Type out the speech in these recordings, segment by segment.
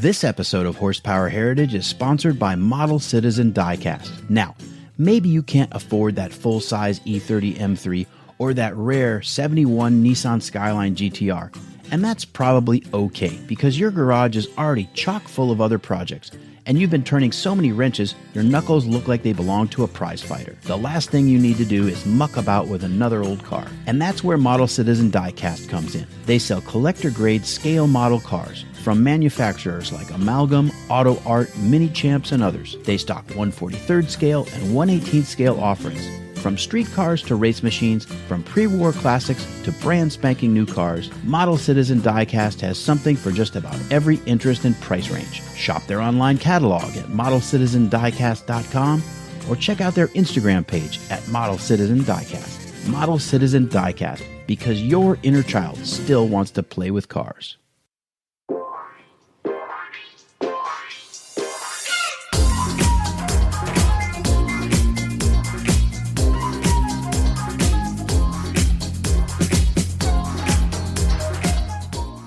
This episode of Horsepower Heritage is sponsored by Model Citizen Diecast. Now, maybe you can't afford that full-size E30 M3 or that rare 71 Nissan Skyline GTR, and that's probably okay because your garage is already chock full of other projects, and you've been turning so many wrenches, your knuckles look like they belong to a prize fighter. The last thing you need to do is muck about with another old car. And that's where Model Citizen Diecast comes in. They sell collector-grade scale model cars from manufacturers like Amalgam, Auto Art, Mini Champs, and others. They stock 1/43rd scale and 1/18th scale offerings. From street cars to race machines, from pre-war classics to brand spanking new cars, Model Citizen Diecast has something for just about every interest and price range. Shop their online catalog at modelcitizendiecast.com or check out their Instagram page at Model Citizen Diecast. Model Citizen Diecast, because your inner child still wants to play with cars.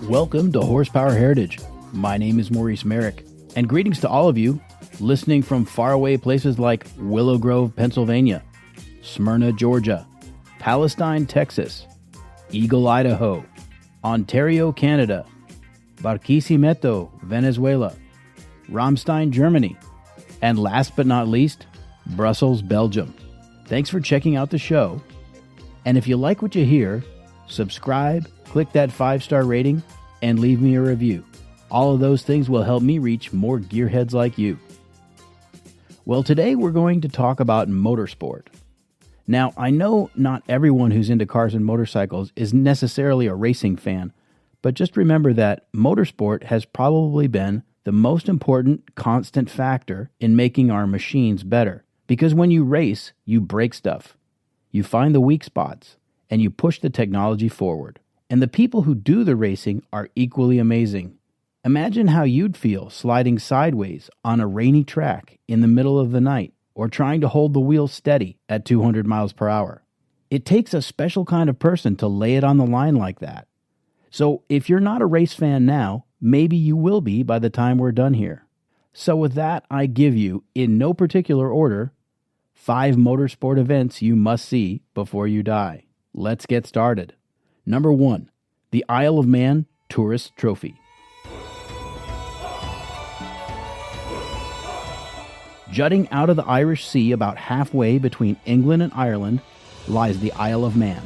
Welcome to Horsepower Heritage. My name is Maurice Merrick, and greetings to all of you listening from faraway places like Willow Grove, Pennsylvania, Smyrna, Georgia, Palestine, Texas, Eagle, Idaho, Ontario, Canada, Barquisimeto, Venezuela, Ramstein, Germany, and last but not least, Brussels, Belgium. Thanks for checking out the show, and if you like what you hear, subscribe, click that 5-star rating, and leave me a review. All of those things will help me reach more gearheads like you. Well, today we're going to talk about motorsport. Now, I know not everyone who's into cars and motorcycles is necessarily a racing fan, but just remember that motorsport has probably been the most important constant factor in making our machines better. Because when you race, you break stuff, you find the weak spots, and you push the technology forward. And the people who do the racing are equally amazing. Imagine how you'd feel sliding sideways on a rainy track in the middle of the night, or trying to hold the wheel steady at 200 miles per hour. It takes a special kind of person to lay it on the line like that. So if you're not a race fan now, maybe you will be by the time we're done here. So with that, I give you, in no particular order, 5 motorsport events you must see before you die. Let's get started. Number 1, the Isle of Man Tourist Trophy. Jutting out of the Irish Sea about halfway between England and Ireland lies the Isle of Man.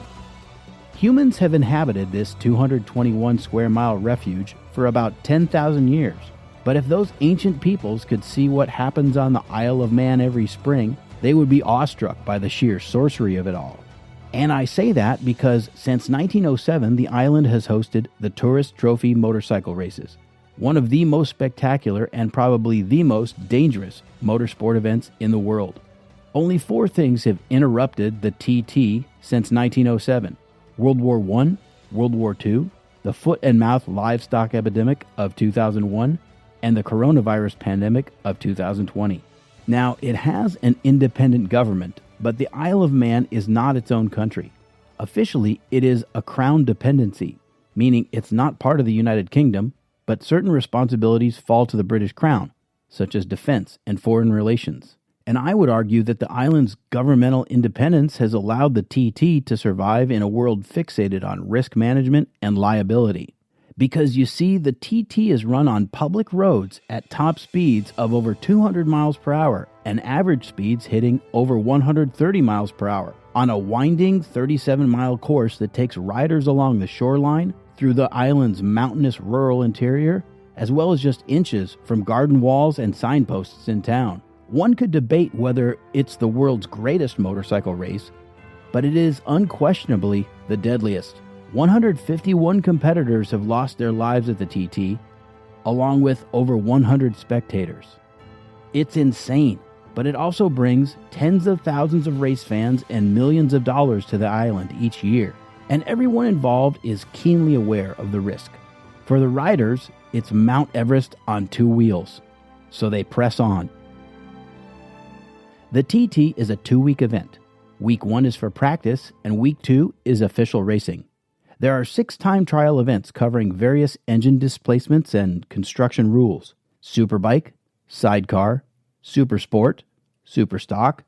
Humans have inhabited this 221 square mile refuge for about 10,000 years. But if those ancient peoples could see what happens on the Isle of Man every spring, they would be awestruck by the sheer sorcery of it all. And I say that because since 1907, the island has hosted the Tourist Trophy motorcycle races, one of the most spectacular and probably the most dangerous motorsport events in the world. Only 4 things have interrupted the TT since 1907: World War I, World War II, the foot and mouth livestock epidemic of 2001, and the coronavirus pandemic of 2020. Now, it has an independent government, but the Isle of Man is not its own country. Officially, it is a crown dependency, meaning it's not part of the United Kingdom, but certain responsibilities fall to the British Crown, such as defense and foreign relations. And I would argue that the island's governmental independence has allowed the TT to survive in a world fixated on risk management and liability. Because you see, the TT is run on public roads at top speeds of over 200 miles per hour and average speeds hitting over 130 miles per hour on a winding 37-mile course that takes riders along the shoreline, through the island's mountainous rural interior, as well as just inches from garden walls and signposts in town. One could debate whether it's the world's greatest motorcycle race, but it is unquestionably the deadliest. 151 competitors have lost their lives at the TT, along with over 100 spectators. It's insane, but it also brings tens of thousands of race fans and millions of dollars to the island each year, and everyone involved is keenly aware of the risk. For the riders, it's Mount Everest on 2 wheels, so they press on. The TT is a 2-week event. Week 1 is for practice, and Week 2 is official racing. There are 6 time trial events covering various engine displacements and construction rules. Superbike, Sidecar, Supersport, Superstock,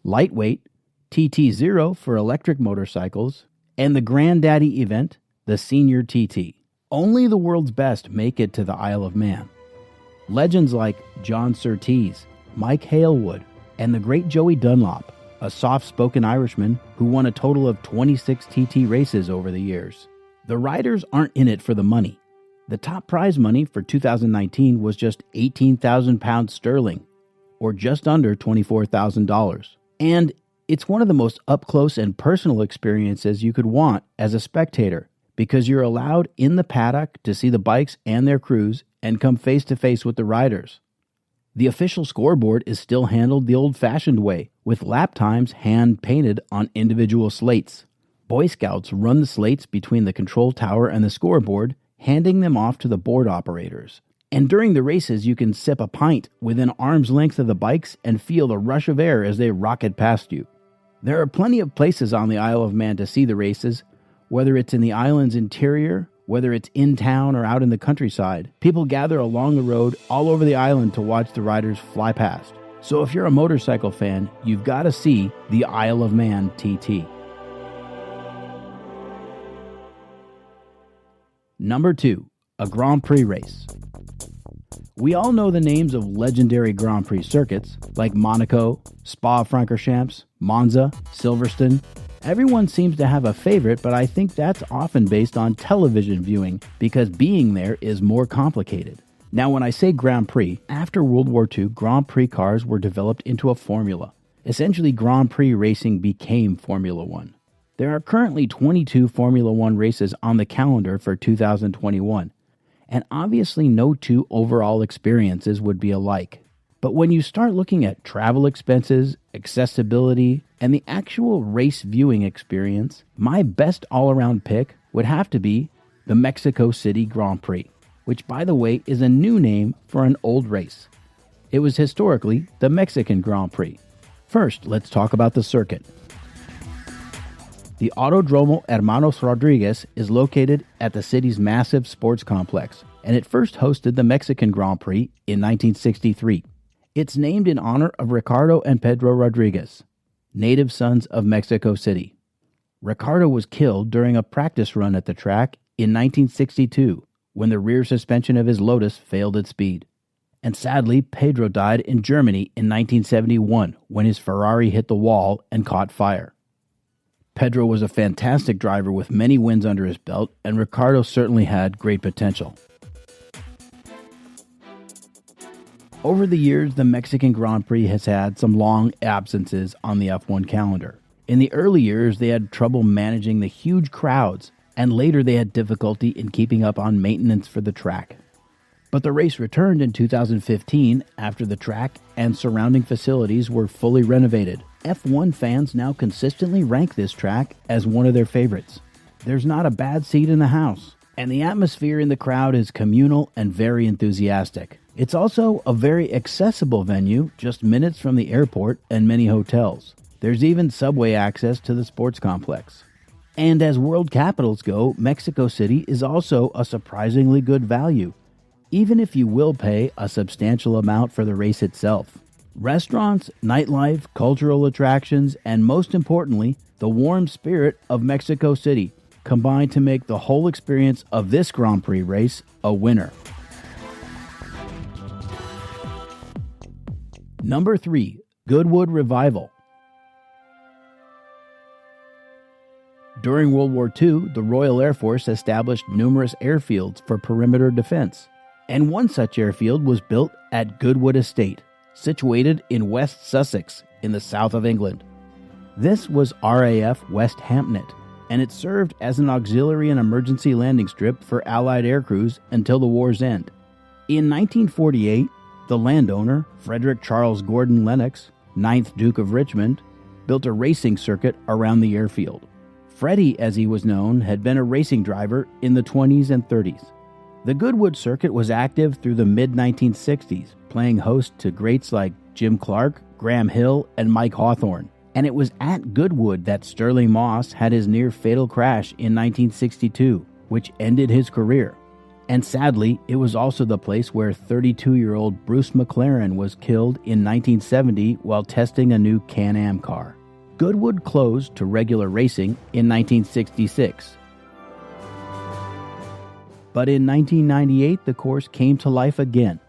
Lightweight, TT0 for electric motorcycles, and the granddaddy event, the Senior TT. Only the world's best make it to the Isle of Man. Legends like John Surtees, Mike Halewood, and the great Joey Dunlop, a soft-spoken Irishman who won a total of 26 TT races over the years. The riders aren't in it for the money. The top prize money for 2019 was just £18,000 sterling, or just under $24,000. And it's one of the most up-close and personal experiences you could want as a spectator, because you're allowed in the paddock to see the bikes and their crews and come face-to-face with the riders. The official scoreboard is still handled the old-fashioned way, with lap times hand-painted on individual slates. Boy Scouts run the slates between the control tower and the scoreboard, handing them off to the board operators. And during the races, you can sip a pint within arm's length of the bikes and feel the rush of air as they rocket past you. There are plenty of places on the Isle of Man to see the races, whether it's in the island's interior, whether it's in town or out in the countryside. People gather along the road all over the island to watch the riders fly past. So if you're a motorcycle fan, you've got to see the Isle of Man TT. Number 2, a Grand Prix race. We all know the names of legendary Grand Prix circuits like Monaco, Spa-Francorchamps, Monza, Silverstone. Everyone seems to have a favorite, but I think that's often based on television viewing because being there is more complicated. Now, when I say Grand Prix, after World War II, Grand Prix cars were developed into a formula. Essentially, Grand Prix racing became Formula One. There are currently 22 Formula One races on the calendar for 2021, and obviously no two overall experiences would be alike. But when you start looking at travel expenses, accessibility, and the actual race viewing experience, my best all-around pick would have to be the Mexico City Grand Prix, which, by the way, is a new name for an old race. It was historically the Mexican Grand Prix. First, let's talk about the circuit. The Autodromo Hermanos Rodriguez is located at the city's massive sports complex, and it first hosted the Mexican Grand Prix in 1963. It's named in honor of Ricardo and Pedro Rodriguez, native sons of Mexico City. Ricardo was killed during a practice run at the track in 1962 when the rear suspension of his Lotus failed at speed. And sadly, Pedro died in Germany in 1971 when his Ferrari hit the wall and caught fire. Pedro was a fantastic driver with many wins under his belt, and Ricardo certainly had great potential. Over the years, the Mexican Grand Prix has had some long absences on the F1 calendar. In the early years, they had trouble managing the huge crowds, and later they had difficulty in keeping up on maintenance for the track. But the race returned in 2015 after the track and surrounding facilities were fully renovated. F1 fans now consistently rank this track as one of their favorites. There's not a bad seat in the house, and the atmosphere in the crowd is communal and very enthusiastic. It's also a very accessible venue, just minutes from the airport and many hotels. There's even subway access to the sports complex. And as world capitals go, Mexico City is also a surprisingly good value, even if you will pay a substantial amount for the race itself. Restaurants, nightlife, cultural attractions, and most importantly, the warm spirit of Mexico City combine to make the whole experience of this Grand Prix race a winner. Number 3, Goodwood Revival. During World War II, the Royal Air Force established numerous airfields for perimeter defense, and one such airfield was built at Goodwood Estate, situated in West Sussex in the south of England. This was RAF West Hampnet, and it served as an auxiliary and emergency landing strip for Allied air crews until the war's end. In 1948, the landowner, Frederick Charles Gordon Lennox, 9th Duke of Richmond, built a racing circuit around the airfield. Freddie, as he was known, had been a racing driver in the 20s and 30s. The Goodwood circuit was active through the mid-1960s, playing host to greats like Jim Clark, Graham Hill, and Mike Hawthorne. And it was at Goodwood that Sterling Moss had his near-fatal crash in 1962, which ended his career. And sadly, it was also the place where 32-year-old Bruce McLaren was killed in 1970 while testing a new Can-Am car. Goodwood closed to regular racing in 1966. But in 1998, the course came to life again,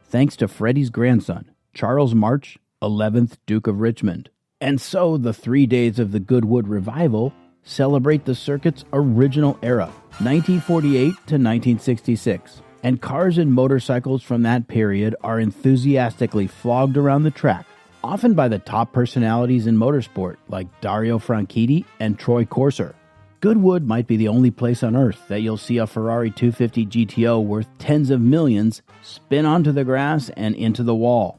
thanks to Freddie's grandson, Charles March, 11th Duke of Richmond. And so the 3 days of the Goodwood Revival celebrate the circuit's original era, 1948 to 1966. And cars and motorcycles from that period are enthusiastically flogged around the track, often by the top personalities in motorsport like Dario Franchitti and Troy Corser. Goodwood might be the only place on earth that you'll see a Ferrari 250 GTO worth tens of millions spin onto the grass and into the wall.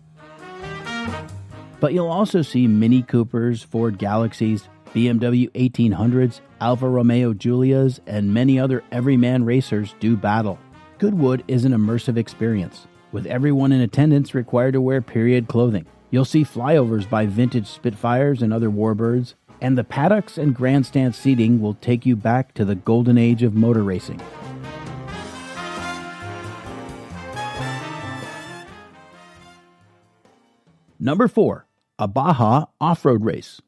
But you'll also see Mini Coopers, Ford Galaxies, BMW 1800s, Alfa Romeo Giulias, and many other everyman racers do battle. Goodwood is an immersive experience, with everyone in attendance required to wear period clothing. You'll see flyovers by vintage Spitfires and other warbirds, and the paddocks and grandstand seating will take you back to the golden age of motor racing. Number 4. A Baja off-road race.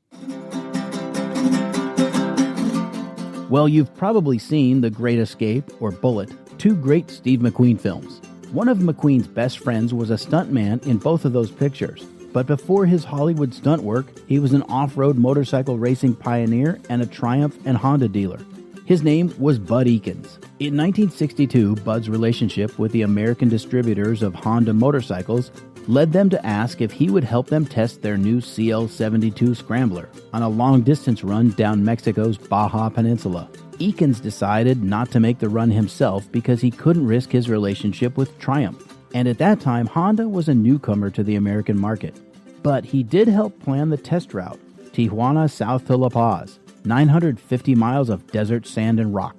Well, you've probably seen The Great Escape or Bullet, two great Steve McQueen films. One of McQueen's best friends was a stuntman in both of those pictures. But before his Hollywood stunt work, he was an off-road motorcycle racing pioneer and a Triumph and Honda dealer. His name was Bud Eakins. In 1962, Bud's relationship with the American distributors of Honda motorcycles led them to ask if he would help them test their new CL72 Scrambler on a long-distance run down Mexico's Baja Peninsula. Eakins decided not to make the run himself because he couldn't risk his relationship with Triumph. And at that time, Honda was a newcomer to the American market. But he did help plan the test route, Tijuana south to La Paz, 950 miles of desert sand and rock.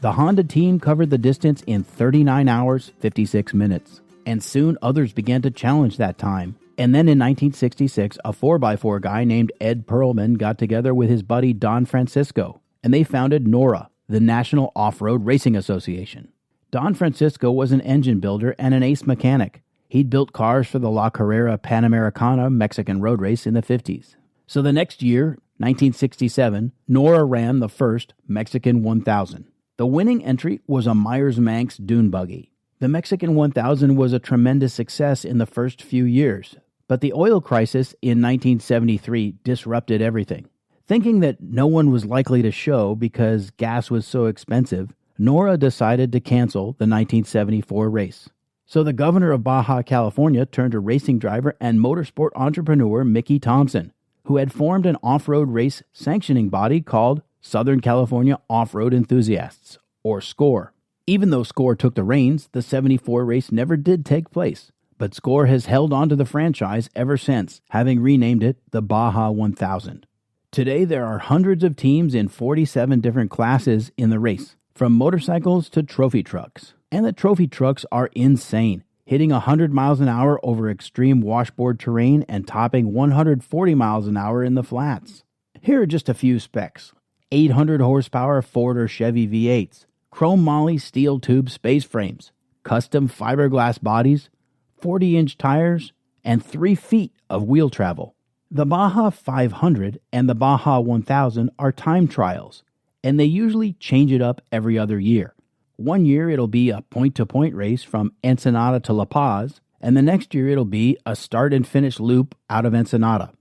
The Honda team covered the distance in 39 hours, 56 minutes. And soon others began to challenge that time. And then in 1966, a 4x4 guy named Ed Perlman got together with his buddy Don Francisco, and they founded NORA, the National Off-Road Racing Association. Don Francisco was an engine builder and an ace mechanic. He'd built cars for the La Carrera Panamericana Mexican road race in the 50s. So the next year, 1967, NORA ran the first Mexican 1000. The winning entry was a Myers-Manx dune buggy. The Mexican 1000 was a tremendous success in the first few years, but the oil crisis in 1973 disrupted everything. Thinking that no one was likely to show because gas was so expensive, NORA decided to cancel the 1974 race. So the governor of Baja California turned to racing driver and motorsport entrepreneur Mickey Thompson, who had formed an off-road race sanctioning body called Southern California Off-Road Enthusiasts, or SCORE. Even though SCORE took the reins, the 74 race never did take place. But SCORE has held on to the franchise ever since, having renamed it the Baja 1000. Today there are hundreds of teams in 47 different classes in the race, from motorcycles to trophy trucks. And the trophy trucks are insane, hitting 100 miles an hour over extreme washboard terrain and topping 140 miles an hour in the flats. Here are just a few specs. 800 horsepower Ford or Chevy V8s, chrome moly steel tube space frames, custom fiberglass bodies, 40-inch tires, and 3 feet of wheel travel. The Baja 500 and the Baja 1000 are time trials, and they usually change it up every other year. One year it'll be a point-to-point race from Ensenada to La Paz, and the next year it'll be a start and finish loop out of Ensenada.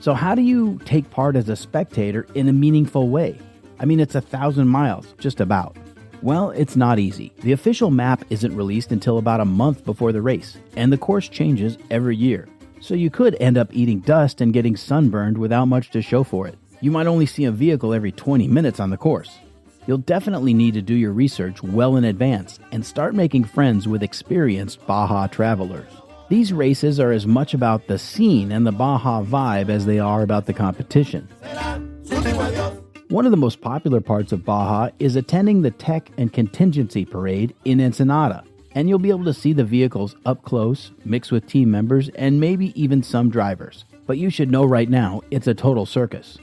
So how do you take part as a spectator in a meaningful way? I mean, it's 1,000 miles, just about. Well, it's not easy. The official map isn't released until about a month before the race, and the course changes every year. So you could end up eating dust and getting sunburned without much to show for it. You might only see a vehicle every 20 minutes on the course. You'll definitely need to do your research well in advance and start making friends with experienced Baja travelers. These races are as much about the scene and the Baja vibe as they are about the competition. One of the most popular parts of Baja is attending the Tech and Contingency Parade in Ensenada, and you'll be able to see the vehicles up close, mixed with team members, and maybe even some drivers. But you should know right now, it's a total circus.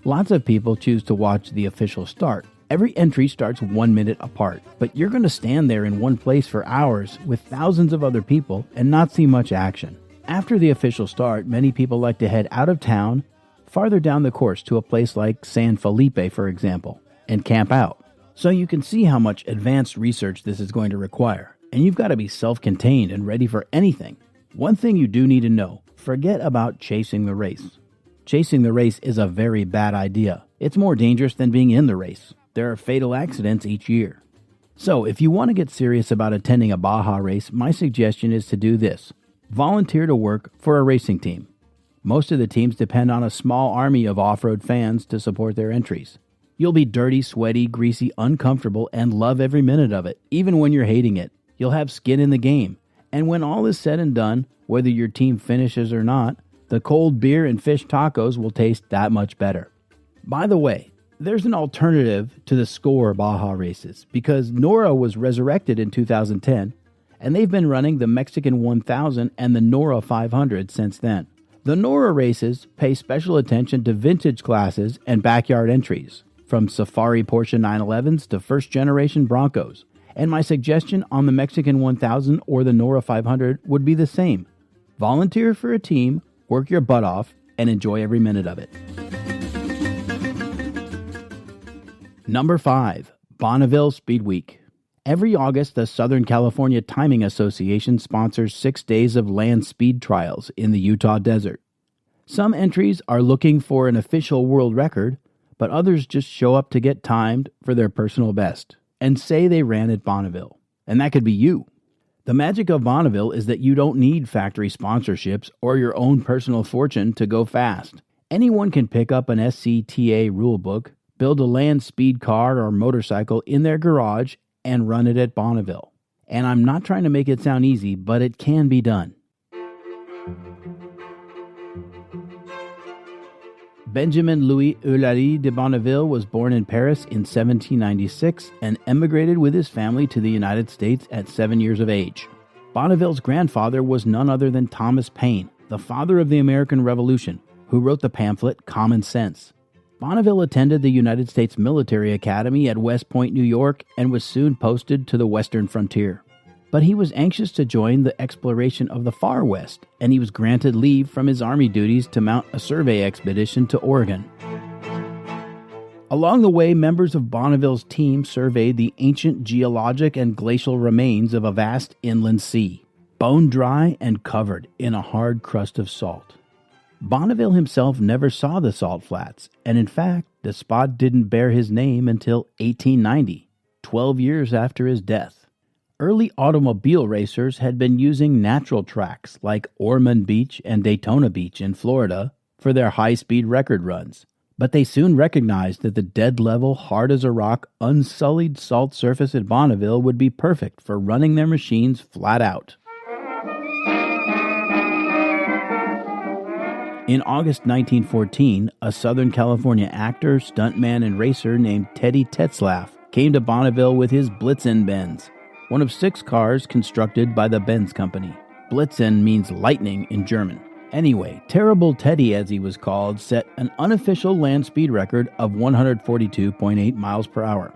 Lots of people choose to watch the official start. Every entry starts 1 minute apart, but you're going to stand there in one place for hours with thousands of other people and not see much action. After the official start, many people like to head out of town, farther down the course to a place like San Felipe, for example, and camp out. So you can see how much advanced research this is going to require, and you've got to be self-contained and ready for anything. One thing you do need to know, forget about chasing the race. Chasing the race is a very bad idea. It's more dangerous than being in the race. There are fatal accidents each year. So if you want to get serious about attending a Baja race, my suggestion is to do this. Volunteer to work for a racing team. Most of the teams depend on a small army of off-road fans to support their entries. You'll be dirty, sweaty, greasy, uncomfortable, and love every minute of it, even when you're hating it. You'll have skin in the game. And when all is said and done, whether your team finishes or not, the cold beer and fish tacos will taste that much better. By the way, there's an alternative to the Score Baja races because Nora was resurrected in 2010, and they've been running the Mexican 1000 and the Nora 500 since then. The Nora races pay special attention to vintage classes and backyard entries, from Safari Porsche 911s to first-generation Broncos, and my suggestion on the Mexican 1000 or the Nora 500 would be the same. Volunteer for a team, work your butt off, and enjoy every minute of it. Number 5. Bonneville Speed Week. Every August, the Southern California Timing Association sponsors 6 days of land speed trials in the Utah desert. Some entries are looking for an official world record, but others just show up to get timed for their personal best and say they ran at Bonneville. And that could be you. The magic of Bonneville is that you don't need factory sponsorships or your own personal fortune to go fast. Anyone can pick up an SCTA rulebook, build a land speed car or motorcycle in their garage, and run it at Bonneville. And I'm not trying to make it sound easy, but it can be done. Benjamin Louis Eulalie de Bonneville was born in Paris in 1796 and emigrated with his family to the United States at 7 years of age. Bonneville's grandfather was none other than Thomas Paine, the father of the American Revolution, who wrote the pamphlet Common Sense. Bonneville attended the United States Military Academy at West Point, New York, and was soon posted to the western frontier. But he was anxious to join the exploration of the far west, and he was granted leave from his army duties to mount a survey expedition to Oregon. Along the way, members of Bonneville's team surveyed the ancient geologic and glacial remains of a vast inland sea, bone dry and covered in a hard crust of salt. Bonneville himself never saw the salt flats, and in fact, the spot didn't bear his name until 1890, 12 years after his death. Early automobile racers had been using natural tracks like Ormond Beach and Daytona Beach in Florida for their high-speed record runs, but they soon recognized that the dead-level, hard-as-a-rock, unsullied salt surface at Bonneville would be perfect for running their machines flat out. In August 1914, a Southern California actor, stuntman, and racer named Teddy Tetzlaff came to Bonneville with his Blitzen Benz, one of 6 cars constructed by the Benz Company. Blitzen means lightning in German. Anyway, Terrible Teddy, as he was called, set an unofficial land speed record of 142.8 miles per hour.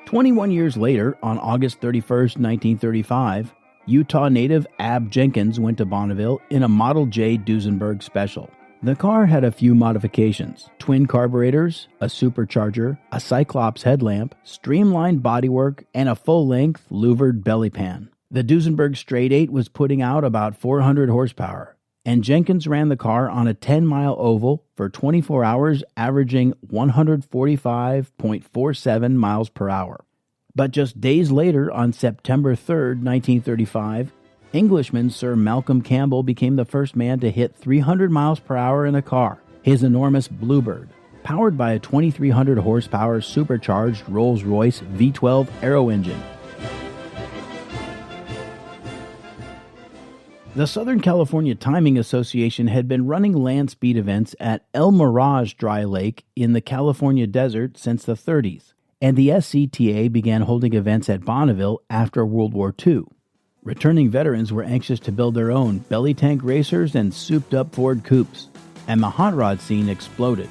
21 years later, on August 31st, 1935, Utah native Ab Jenkins went to Bonneville in a Model J Duesenberg Special. The car had a few modifications: twin carburetors, a supercharger, a Cyclops headlamp, streamlined bodywork, and a full-length louvered belly pan. The Duesenberg Straight 8 was putting out about 400 horsepower, and Jenkins ran the car on a 10-mile oval for 24 hours, averaging 145.47 miles per hour. But just days later, on September 3rd, 1935, Englishman Sir Malcolm Campbell became the first man to hit 300 miles per hour in a car, his enormous Bluebird, powered by a 2,300 horsepower supercharged Rolls-Royce V12 aero engine. The Southern California Timing Association had been running land speed events at El Mirage Dry Lake in the California desert since the 30s, and the SCTA began holding events at Bonneville after World War II. Returning veterans were anxious to build their own belly tank racers and souped-up Ford coupes. and the hot rod scene exploded.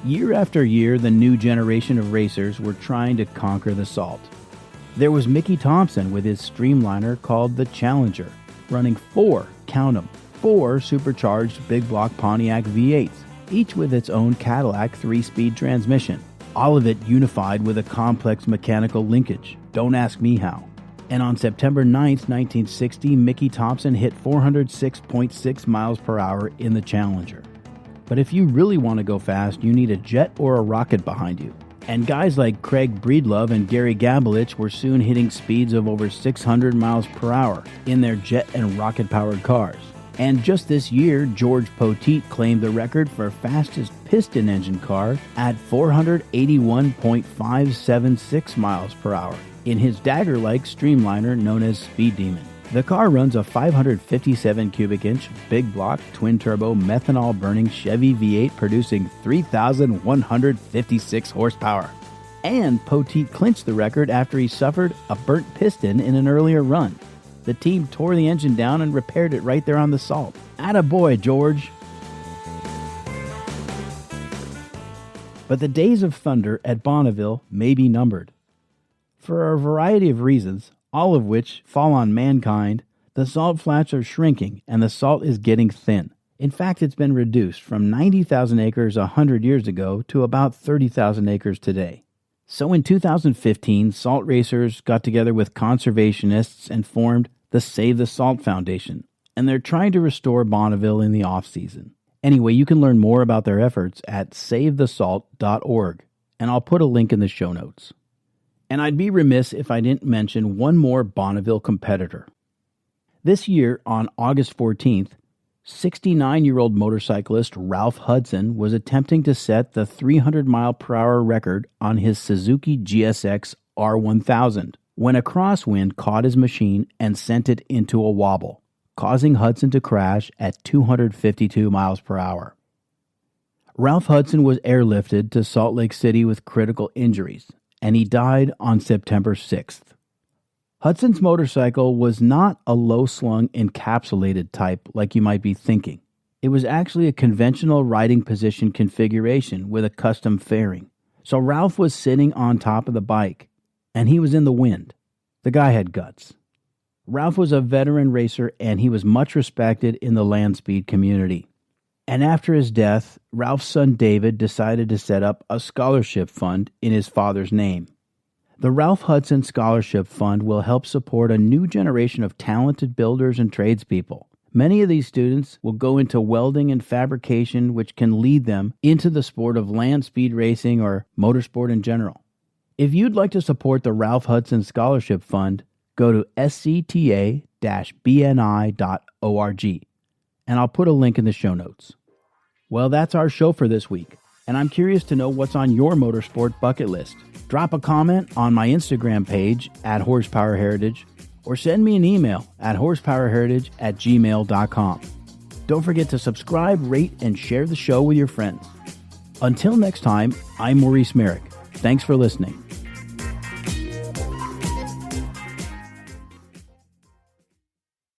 Year after year, the new generation of racers were trying to conquer the salt. There was Mickey Thompson with his streamliner called the Challenger, running four supercharged big block Pontiac V8s, each with its own Cadillac 3-speed transmission, all of it unified with a complex mechanical linkage. Don't ask me how. And on September 9th, 1960, Mickey Thompson hit 406.6 miles per hour in the Challenger. But if you really want to go fast, you need a jet or a rocket behind you. And guys like Craig Breedlove and Gary Gabelich were soon hitting speeds of over 600 miles per hour in their jet and rocket-powered cars. And just this year, George Poteet claimed the record for fastest piston engine car at 481.576 miles per hour in his dagger-like streamliner known as Speed Demon. The car runs a 557 cubic inch, big block, twin-turbo, methanol-burning Chevy V8 producing 3,156 horsepower. And Poteet clinched the record after he suffered a burnt piston in an earlier run. The team tore the engine down and repaired it right there on the salt. Attaboy, George! But the days of thunder at Bonneville may be numbered. For a variety of reasons, all of which fall on mankind, the salt flats are shrinking and the salt is getting thin. In fact, it's been reduced from 90,000 acres 100 years ago to about 30,000 acres today. So in 2015, salt racers got together with conservationists and formed the Save the Salt Foundation, and they're trying to restore Bonneville in the off-season. Anyway, you can learn more about their efforts at savethesalt.org, and I'll put a link in the show notes. And I'd be remiss if I didn't mention one more Bonneville competitor. This year, on August 14th, 69-year-old motorcyclist Ralph Hudson was attempting to set the 300-mile-per-hour record on his Suzuki GSX R1000 when a crosswind caught his machine and sent it into a wobble, causing Hudson to crash at 252 miles per hour. Ralph Hudson was airlifted to Salt Lake City with critical injuries, and he died on September 6th. Hudson's motorcycle was not a low-slung encapsulated type like you might be thinking. It was actually a conventional riding position configuration with a custom fairing. So Ralph was sitting on top of the bike, and he was in the wind. The guy had guts. Ralph was a veteran racer, and he was much respected in the land speed community. And after his death, Ralph's son David decided to set up a scholarship fund in his father's name. The Ralph Hudson Scholarship Fund will help support a new generation of talented builders and tradespeople. Many of these students will go into welding and fabrication, which can lead them into the sport of land speed racing or motorsport in general. If you'd like to support the Ralph Hudson Scholarship Fund, go to scta-bni.org. And I'll put a link in the show notes. Well, that's our show for this week, and I'm curious to know what's on your motorsport bucket list. Drop a comment on my Instagram page at Horsepower Heritage, or send me an email at horsepowerheritage@gmail.com. Don't forget to subscribe, rate, and share the show with your friends. Until next time, I'm Maurice Merrick. Thanks for listening.